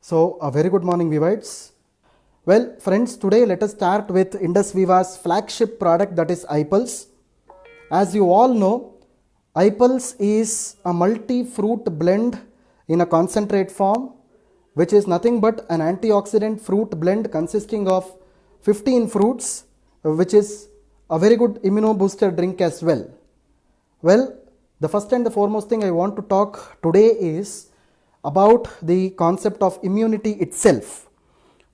So, a very good morning, Vivites. Well, friends, today let us start with Indusviva's flagship product, that is iPulse. As you all know, iPulse is a multi-fruit blend in a concentrate form, which is nothing but an antioxidant fruit blend consisting of 15 fruits, which is a very good immuno-booster drink as well. Well, the first and the foremost thing I want to talk today is about the concept of immunity itself.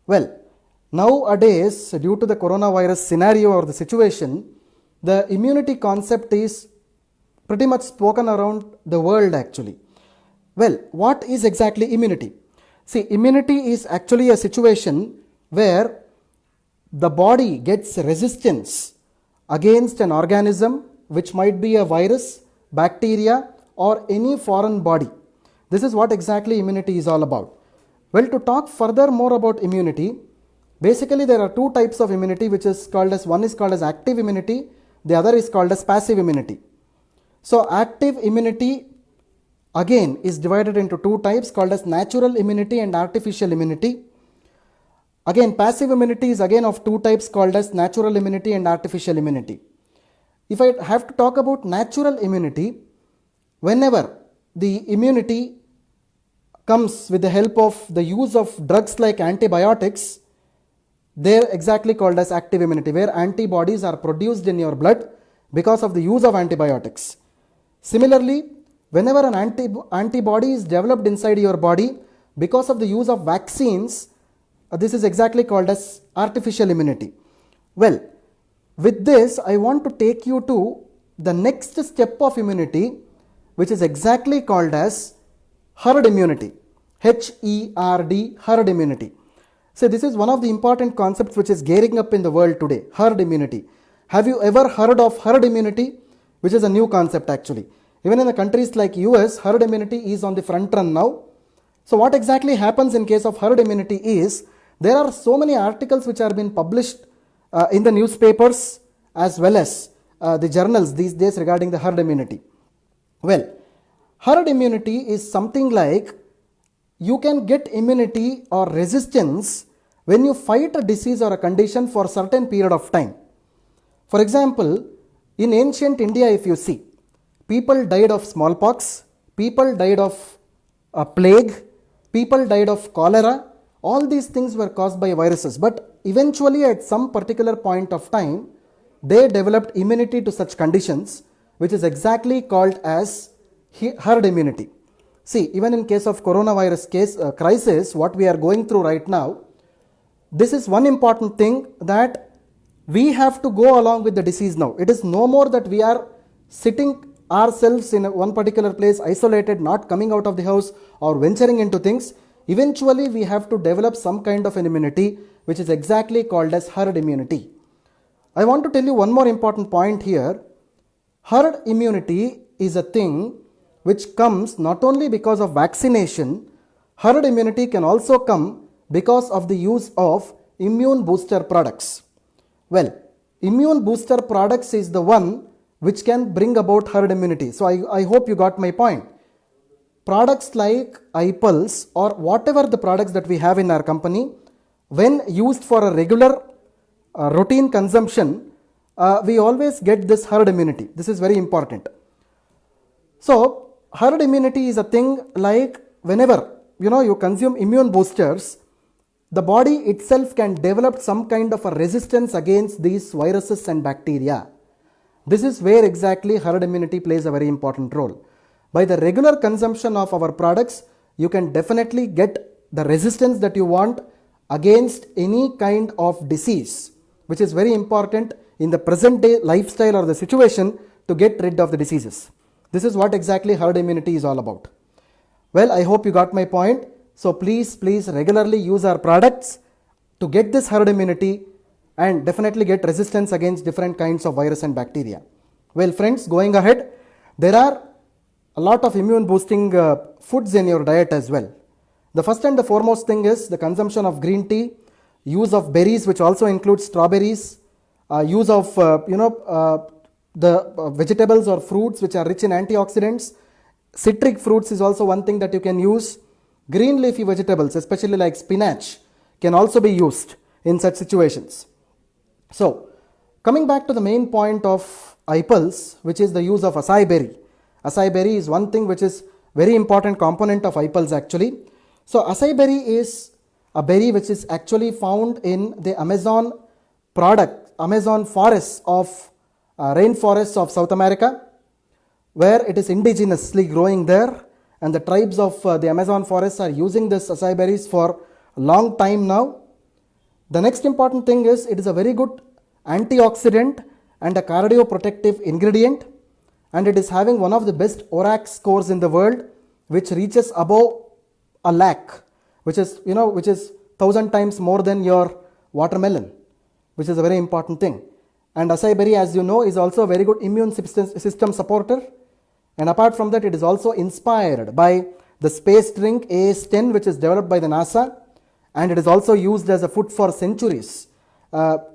Well, nowadays, due to the coronavirus scenario or the situation, the immunity concept is pretty much spoken around the world actually. Well, what is exactly immunity? See, immunity is actually a situation where the body gets resistance against an organism, which might be a virus, bacteria, or any foreign body. This is what exactly immunity is all about. Well, to talk further more about immunity, basically there are two types of immunity, which is called as, one is called as active immunity, the other is called as passive immunity. So active immunity again is divided into two types called as natural immunity and artificial immunity. Again, passive immunity is again of two types called as natural immunity and artificial immunity. If I have to talk about natural immunity, whenever the immunity comes with the help of the use of drugs like antibiotics, they are exactly called as active immunity, where antibodies are produced in your blood because of the use of antibiotics. Similarly, whenever an antibody is developed inside your body because of the use of vaccines, this is exactly called as artificial immunity. Well, with this, I want to take you to the next step of immunity, which is exactly called as herd immunity. H-E-R-D, herd immunity. So this is one of the important concepts which is gearing up in the world today, herd immunity. Have you ever heard of herd immunity? Which is a new concept actually. Even in the countries like US, herd immunity is on the front run now. So what exactly happens in case of herd immunity is, there are so many articles which are being published in the newspapers as well as the journals these days regarding the herd immunity. Well, herd immunity is something like you can get immunity or resistance when you fight a disease or a condition for a certain period of time. For example, in ancient India, if you see, people died of smallpox, people died of plague, people died of cholera. All these things were caused by viruses, but eventually at some particular point of time, they developed immunity to such conditions, which is exactly called as herd immunity. See, even in case of coronavirus crisis, what we are going through right now, this is one important thing, that we have to go along with the disease now. It is no more that we are sitting ourselves in one particular place, isolated, not coming out of the house or venturing into things. Eventually, we have to develop some kind of an immunity, which is exactly called as herd immunity. I want to tell you one more important point here. Herd immunity is a thing which comes not only because of vaccination. Herd immunity can also come because of the use of immune booster products. Well, immune booster products is the one which can bring about herd immunity. So I hope you got my point. Products like iPulse or whatever the products that we have in our company, when used for a regular routine consumption, we always get this herd immunity. This is very important. So herd immunity is a thing like whenever you consume immune boosters, the body itself can develop some kind of a resistance against these viruses and bacteria. This is where exactly herd immunity plays a very important role. By the regular consumption of our products, you can definitely get the resistance that you want against any kind of disease, which is very important in the present day lifestyle or the situation to get rid of the diseases. This is what exactly herd immunity is all about. Well, I hope you got my point. So please regularly use our products to get this herd immunity and definitely get resistance against different kinds of virus and bacteria. Well, friends, going ahead, there are a lot of immune boosting foods in your diet as well. The first and the foremost thing is the consumption of green tea, use of berries, which also includes strawberries, use of the vegetables or fruits which are rich in antioxidants. Citric fruits is also one thing that you can use. Green leafy vegetables, especially like spinach, can also be used in such situations. So, coming back to the main point of iPulse, which is the use of acai berry. Acai berry is one thing which is very important component of iPulse actually. So, acai berry is a berry which is actually found in the Amazon forests of rainforests of South America, where it is indigenously growing there, and the tribes of the Amazon forests are using this acai berries for a long time now. The next important thing is it is a very good antioxidant and a cardioprotective ingredient, and it is having one of the best ORAC scores in the world, which reaches above a lakh, which is 1,000 times more than your watermelon, which is a very important thing. And acai berry, as you know, is also a very good immune system supporter. And apart from that, it is also inspired by the space drink AS10, which is developed by the NASA, and it is also used as a food for centuries,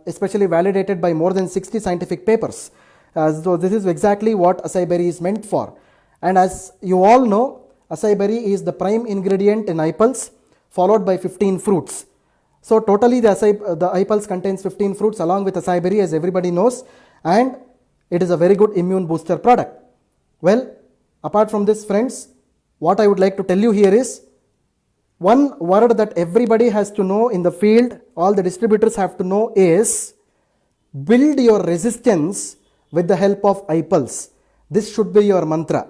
especially validated by more than 60 scientific papers. So this is exactly what acai berry is meant for. And as you all know, acai berry is the prime ingredient in iPulse, followed by 15 fruits. So totally the iPulse contains 15 fruits along with acai berry, as everybody knows, and it is a very good immune booster product. Well, apart from this, friends, what I would like to tell you here is one word that everybody has to know in the field, all the distributors have to know, is build your resistance with the help of iPulse. This should be your mantra.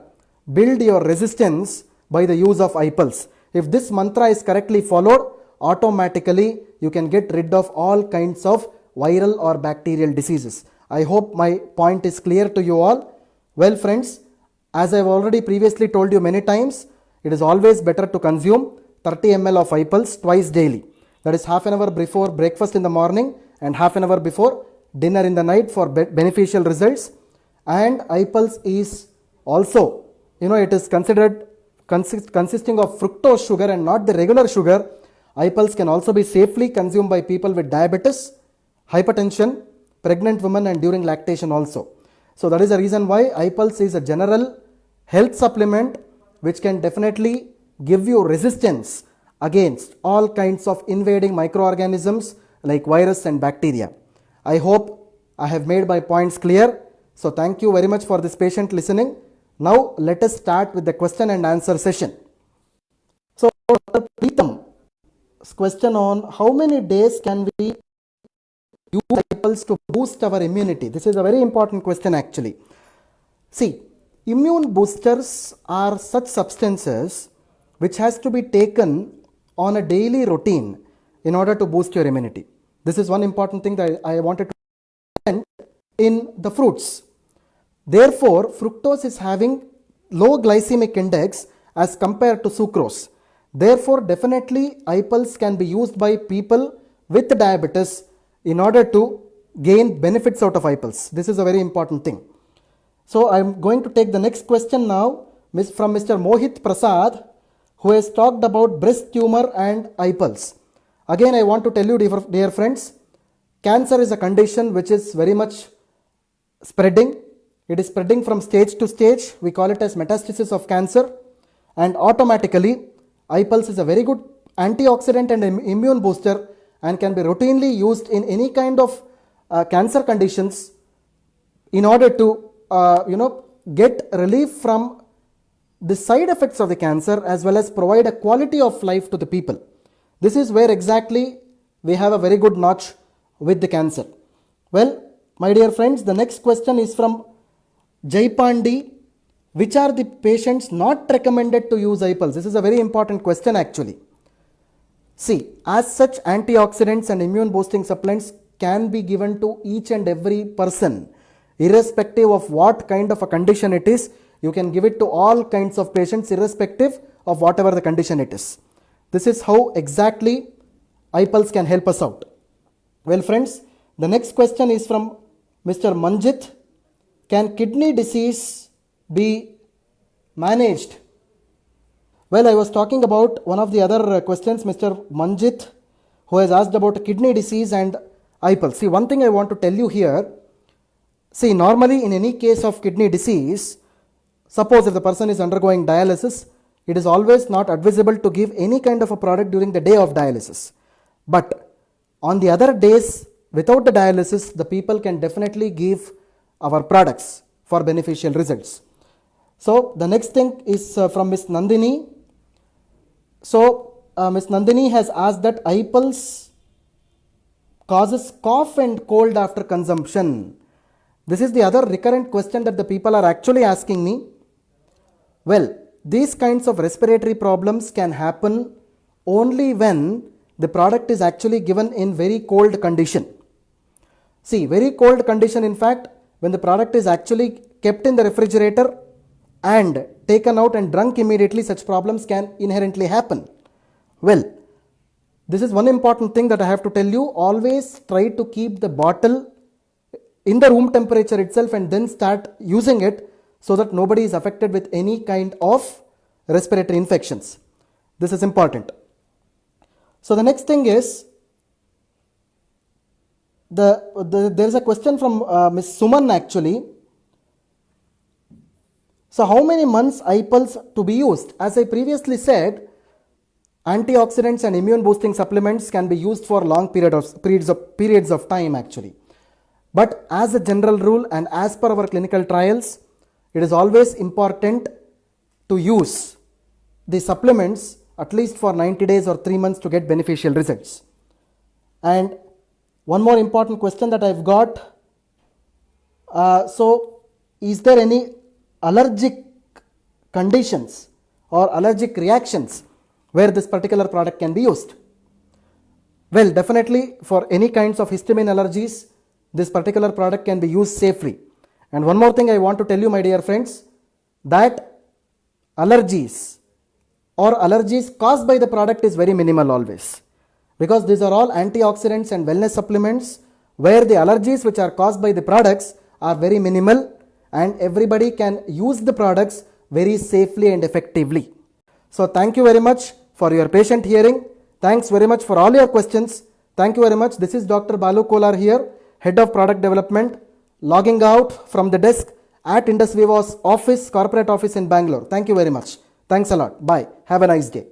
Build your resistance by the use of iPulse. If this mantra is correctly followed, automatically you can get rid of all kinds of viral or bacterial diseases. I hope my point is clear to you all. Well, friends, as I have already previously told you many times, it is always better to consume 30 ml of iPulse twice daily. That is half an hour before breakfast in the morning and half an hour before dinner in the night for beneficial results. And iPulse is also, it is considered consisting of fructose sugar and not the regular sugar. iPulse can also be safely consumed by people with diabetes, hypertension, pregnant women, and during lactation also. So that is the reason why iPulse is a general health supplement which can definitely give you resistance against all kinds of invading microorganisms like virus and bacteria. I hope I have made my points clear. So thank you very much for this patient listening. Now let us start with the question and answer session. So Preetam's question on how many days can we use iPulse to boost our immunity? This is a very important question actually. See, immune boosters are such substances which has to be taken on a daily routine in order to boost your immunity. This is one important thing that I wanted to present in the fruits. Therefore, fructose is having low glycemic index as compared to sucrose. Therefore, definitely iPulse can be used by people with diabetes in order to gain benefits out of iPulse. This is a very important thing. So I am going to take the next question now from Mr. Mohit Prasad, who has talked about breast tumor and iPulse. Again, I want to tell you, dear friends, cancer is a condition which is very much spreading. It is spreading from stage to stage. We call it as metastasis of cancer, and automatically iPulse is a very good antioxidant and immune booster and can be routinely used in any kind of cancer conditions in order to get relief from the side effects of the cancer as well as provide a quality of life to the people. This is where exactly we have a very good notch with the cancer. Well, my dear friends, the next question is from Jaipandi. Which are the patients not recommended to use iPulse? This is a very important question actually. See, as such, antioxidants and immune boosting supplements can be given to each and every person, irrespective of what kind of a condition it is. You can give it to all kinds of patients irrespective of whatever the condition it is. This is how exactly iPulse can help us out. Well, friends, the next question is from Mr. Manjit. Can kidney disease be managed? Well, I was talking about one of the other questions, Mr. Manjit, who has asked about kidney disease and iPulse. See, one thing I want to tell you here. See, normally in any case of kidney disease, suppose if the person is undergoing dialysis, it is always not advisable to give any kind of a product during the day of dialysis. But on the other days without the dialysis, the people can definitely give our products for beneficial results. So the next thing is from Miss Nandini. So Miss Nandini has asked that iPulse causes cough and cold after consumption. This is the other recurrent question that the people are actually asking me. Well, these kinds of respiratory problems can happen only when the product is actually given in very cold condition. See, very cold condition, in fact, when the product is actually kept in the refrigerator and taken out and drunk immediately, such problems can inherently happen. Well, this is one important thing that I have to tell you. Always try to keep the bottle in the room temperature itself and then start using it so that nobody is affected with any kind of respiratory infections. This is important. So the next thing is, there is a question from Ms. Suman actually. So how many months iPulse to be used? As I previously said, antioxidants and immune boosting supplements can be used for long periods of time actually. But as a general rule and as per our clinical trials, it is always important to use the supplements at least for 90 days or 3 months to get beneficial results. And one more important question that I've got. So is there any allergic conditions or allergic reactions where this particular product can be used? Well, definitely for any kinds of histamine allergies, this particular product can be used safely. And one more thing I want to tell you, my dear friends, that allergies or allergies caused by the product is very minimal always, because these are all antioxidants and wellness supplements where the allergies which are caused by the products are very minimal and everybody can use the products very safely and effectively. So thank you very much for your patient hearing. Thanks very much for all your questions. Thank you very much. This is Dr. Balu Kolar here, Head of Product Development, logging out from the desk at Indusviva's office, corporate office in Bangalore. Thank you very much. Thanks a lot. Bye. Have a nice day.